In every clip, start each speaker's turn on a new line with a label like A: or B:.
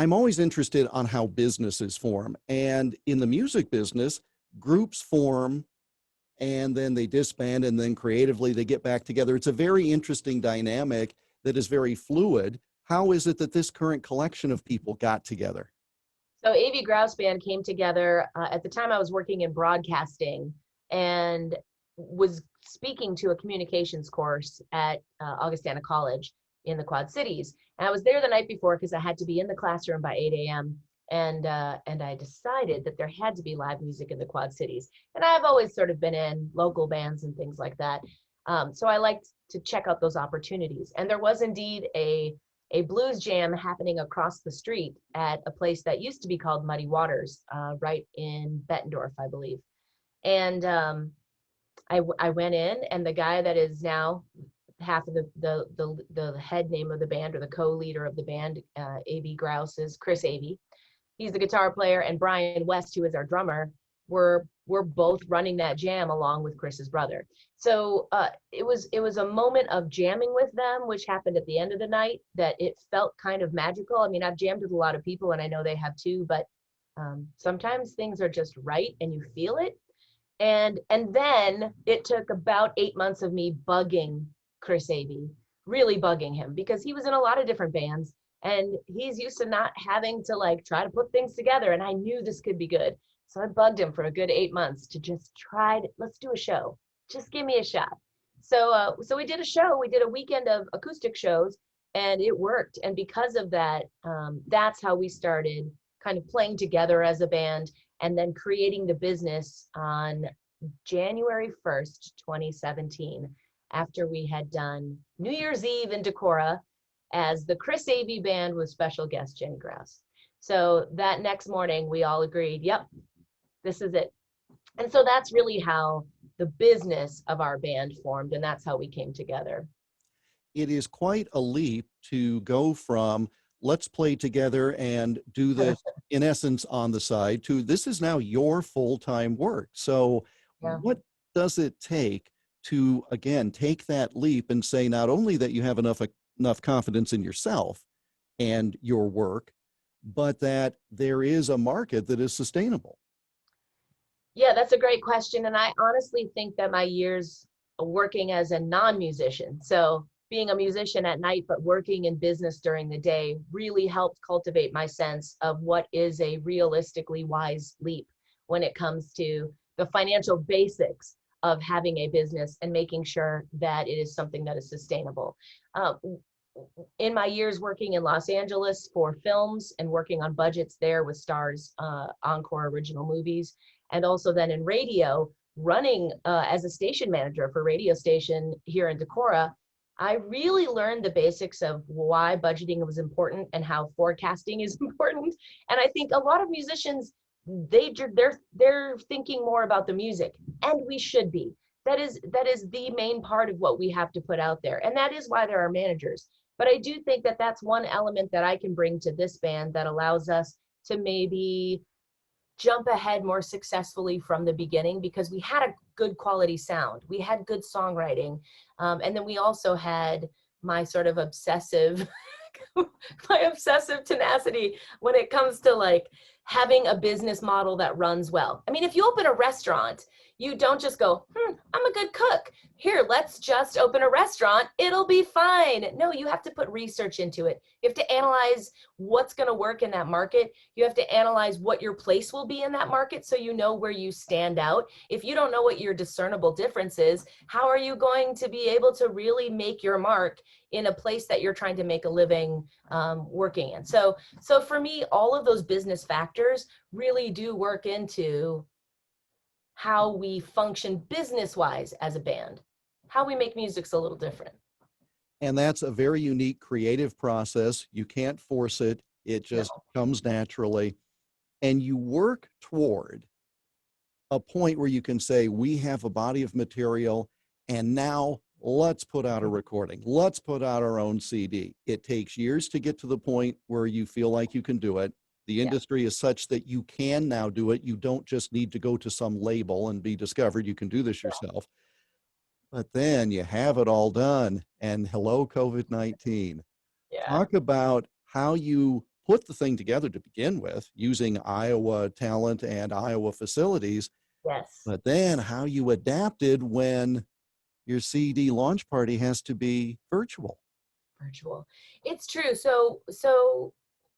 A: I'm always interested on how businesses form. And in the music business, groups form and then they disband and then creatively they get back together. It's a very interesting dynamic that is very fluid. How is it that this current collection of people got together?
B: So Avey Grouws band came together. At the time I was working in broadcasting and was speaking to a communications course at Augustana College in the Quad Cities. And I was there the night before because I had to be in the classroom by 8 a.m. And I decided that there had to be live music in the Quad Cities. And I've always sort of been in local bands and things like that. So I liked to check out those opportunities. And there was indeed a blues jam happening across the street at a place that used to be called Muddy Waters, right in Bettendorf, I believe. And I went in, and the guy that is now half of the head name of the band, or the co-leader of the band, Avey Grouws, is Chris Avey. He's the guitar player, and Brian West, who is our drummer, were both running that jam along with Chris's brother. So it was a moment of jamming with them, which happened at the end of the night, that it felt kind of magical. I mean, I've jammed with a lot of people, and I know they have too, but sometimes things are just right and you feel it. And then it took about 8 months of me bugging Chris Avey, really bugging him, because he was in a lot of different bands and he's used to not having to like try to put things together. And I knew this could be good. So I bugged him for a good 8 months to just let's do a show. Just give me a shot. So we did a show. We did a weekend of acoustic shows, and it worked. And because of that, that's how we started kind of playing together as a band, and then creating the business on January 1st, 2017, after we had done New Year's Eve in Decorah as the Chris Avey band with special guest Jeni Grouws. So that next morning, we all agreed, yep, this is it. And so that's really how the business of our band formed, and that's how we came together.
A: It is quite a leap to go from let's play together and do this in essence on the side to this is now your full-time work. So
B: Yeah.
A: what does it take to, again, take that leap and say not only that you have enough confidence in yourself and your work, but that there is a market that is sustainable?
B: Yeah, that's a great question. And I honestly think that my years working as a non-musician, so being a musician at night but working in business during the day, really helped cultivate my sense of what is a realistically wise leap when it comes to the financial basics of having a business and making sure that it is something that is sustainable. In my years working in Los Angeles for films and working on budgets there with Starz Encore original movies, and also then in radio, running as a station manager for a radio station here in Decorah, I really learned the basics of why budgeting was important and how forecasting is important. And I think a lot of musicians, they're thinking more about the music, and we should be. That is the main part of what we have to put out there, and that is why there are managers. But I do think that that's one element that I can bring to this band that allows us to maybe jump ahead more successfully from the beginning, because we had a good quality sound, we had good songwriting, and then we also had my sort of obsessive my obsessive tenacity when it comes to like having a business model that runs well. I mean, if you open a restaurant, you don't just go, I'm a good cook, here, let's just open a restaurant, it'll be fine. No, you have to put research into it. You have to analyze what's going to work in that market. You have to analyze what your place will be in that market, so you know where you stand out. If you don't know what your discernible difference is, how are you going to be able to really make your mark in a place that you're trying to make a living working in? So for me, all of those business factors really do work into how we function business-wise as a band. How we make music's a little different.
A: And that's a very unique creative process. You can't force it. It just comes naturally. And you work toward a point where you can say, we have a body of material, and now let's put out a recording. Let's put out our own CD. It takes years to get to the point where you feel like you can do it. The industry is such that you can now do it. You don't just need to go to some label and be discovered. You can do this yourself. But then you have it all done, and hello, COVID-19.
B: Yeah.
A: Talk about how you put the thing together to begin with using Iowa talent and Iowa facilities,
B: Yes.
A: but then how you adapted when your CD launch party has to be virtual.
B: Virtual. It's true. So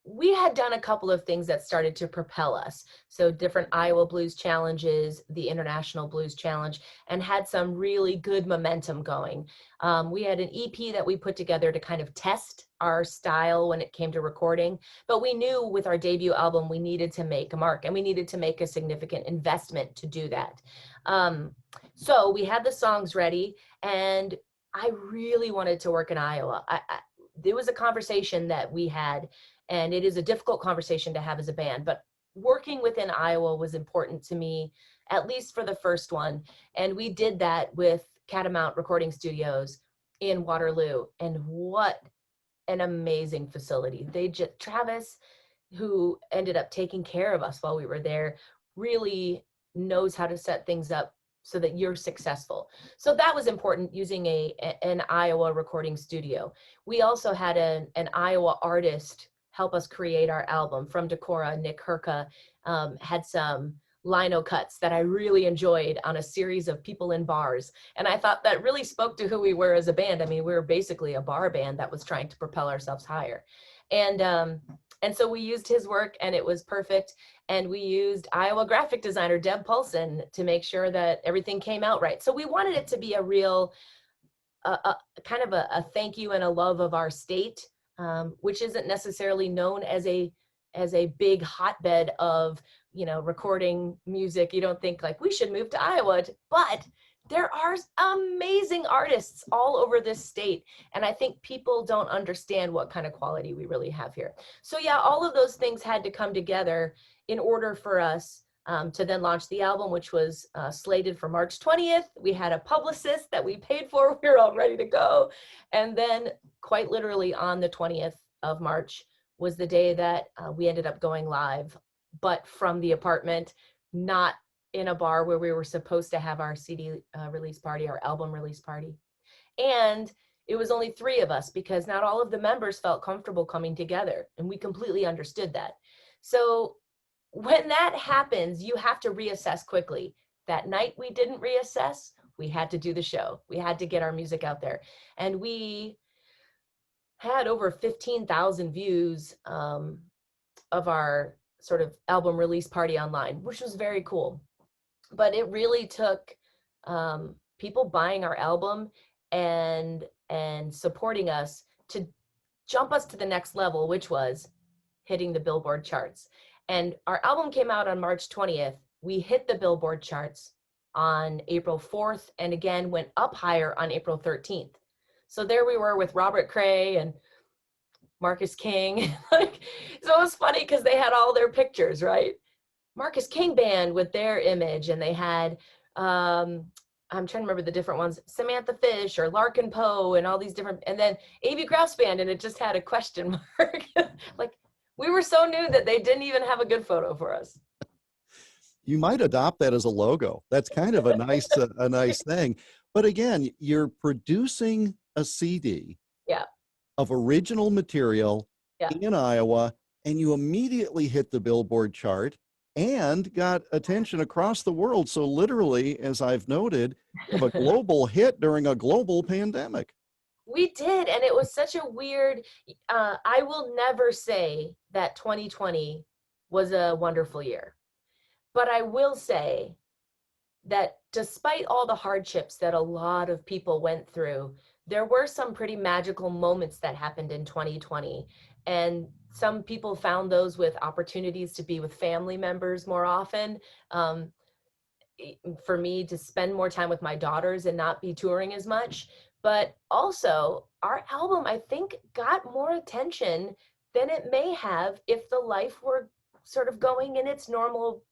B: we had done a couple of things that started to propel us. So different Iowa Blues challenges, the International Blues Challenge, and had some really good momentum going. We had an EP that we put together to kind of test our style when it came to recording, but we knew with our debut album, we needed to make a mark and we needed to make a significant investment to do that. So we had the songs ready, and I really wanted to work in Iowa. There was a conversation that we had, and it is a difficult conversation to have as a band, but working within Iowa was important to me, at least for the first one. And we did that with Catamount Recording Studios in Waterloo. And what an amazing facility. Travis, who ended up taking care of us while we were there, really knows how to set things up so that you're successful. So that was important, using an Iowa recording studio. We also had an Iowa artist help us create our album from Decorah. Nick Herka had some lino cuts that I really enjoyed on a series of people in bars. And I thought that really spoke to who we were as a band. I mean, we were basically a bar band that was trying to propel ourselves higher. And so we used his work, and it was perfect. And we used Iowa graphic designer Deb Paulson to make sure that everything came out right. So we wanted it to be a real, kind of a thank you and a love of our state, which isn't necessarily known as a big hotbed of, recording music. You don't think like we should move to Iowa, but there are amazing artists all over this state. And I think people don't understand what kind of quality we really have here. So yeah, all of those things had to come together in order for us to then launch the album, which was slated for March 20th. We had a publicist that we paid for. We were all ready to go. And then quite literally on the 20th of March was the day that we ended up going live, but from the apartment, not in a bar where we were supposed to have our CD release party, our album release party. And it was only 3 of us because not all of the members felt comfortable coming together, and we completely understood that. So when that happens, you have to reassess quickly. That night we didn't reassess. We had to do the show. We had to get our music out there. And we had over 15,000 views of our sort of album release party online, which was very cool. But it really took people buying our album and supporting us to jump us to the next level, which was hitting the Billboard charts. And our album came out on March 20th. We hit the Billboard charts on April 4th, and again went up higher on April 13th. So there we were with Robert Cray and Marcus King. Like, so it was funny because they had all their pictures, right? Marcus King Band with their image, and they had I'm trying to remember the different ones, Samantha Fish or Larkin Poe and all these different, and then Avey Grouws Band, and it just had a question mark. Like, we were so new that they didn't even have a good photo for us.
A: You might adopt that as a logo. That's kind of a nice thing. But again, you're producing a CD
B: Yeah.
A: of original material
B: Yeah.
A: in Iowa, and you immediately hit the Billboard chart and got attention across the world. So literally, as I've noted, you have a global hit during a global pandemic.
B: We did, and it was such a weird, I will never say that 2020 was a wonderful year, but I will say that despite all the hardships that a lot of people went through, there were some pretty magical moments that happened in 2020. And some people found those with opportunities to be with family members more often. For me, to spend more time with my daughters and not be touring as much. But also, our album, I think, got more attention than it may have if the life were sort of going in its normal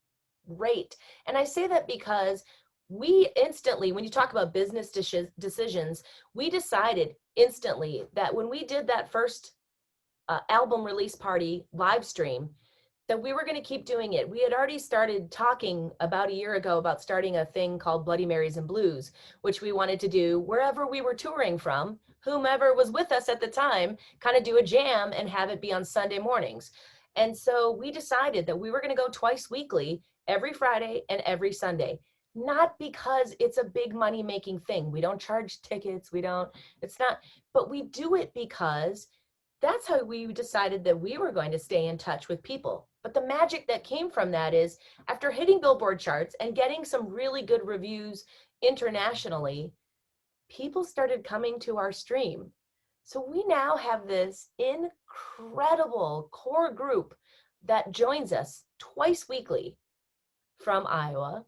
B: rate. And I say that because we instantly, when you talk about business decisions, we decided instantly that when we did that first album release party live stream, that we were going to keep doing it. We had already started talking about a year ago about starting a thing called Bloody Marys and Blues, which we wanted to do wherever we were touring from, whomever was with us at the time, kind of do a jam and have it be on Sunday mornings. And so we decided that we were going to go twice weekly, every Friday and every Sunday. Not because it's a big money making thing. We don't charge tickets. It's not, but we do it because that's how we decided that we were going to stay in touch with people. But the magic that came from that is after hitting Billboard charts and getting some really good reviews internationally, people started coming to our stream. So we now have this incredible core group that joins us twice weekly from Iowa,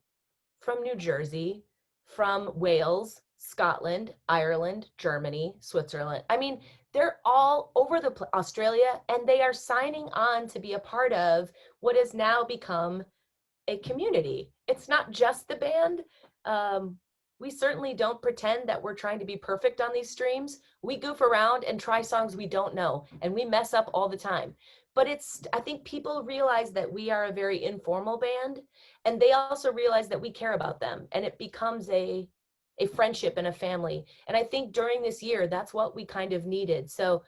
B: from New Jersey, from Wales, Scotland, Ireland, Germany, Switzerland. I mean, they're all over Australia, and they are signing on to be a part of what has now become a community. It's not just the band. We certainly don't pretend that we're trying to be perfect on these streams. We goof around and try songs we don't know, and we mess up all the time. But I think people realize that we are a very informal band, and they also realize that we care about them, and it becomes a friendship and a family. And I think during this year, that's what we kind of needed. So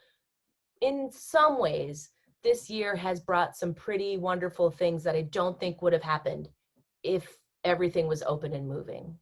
B: in some ways, this year has brought some pretty wonderful things that I don't think would have happened if everything was open and moving.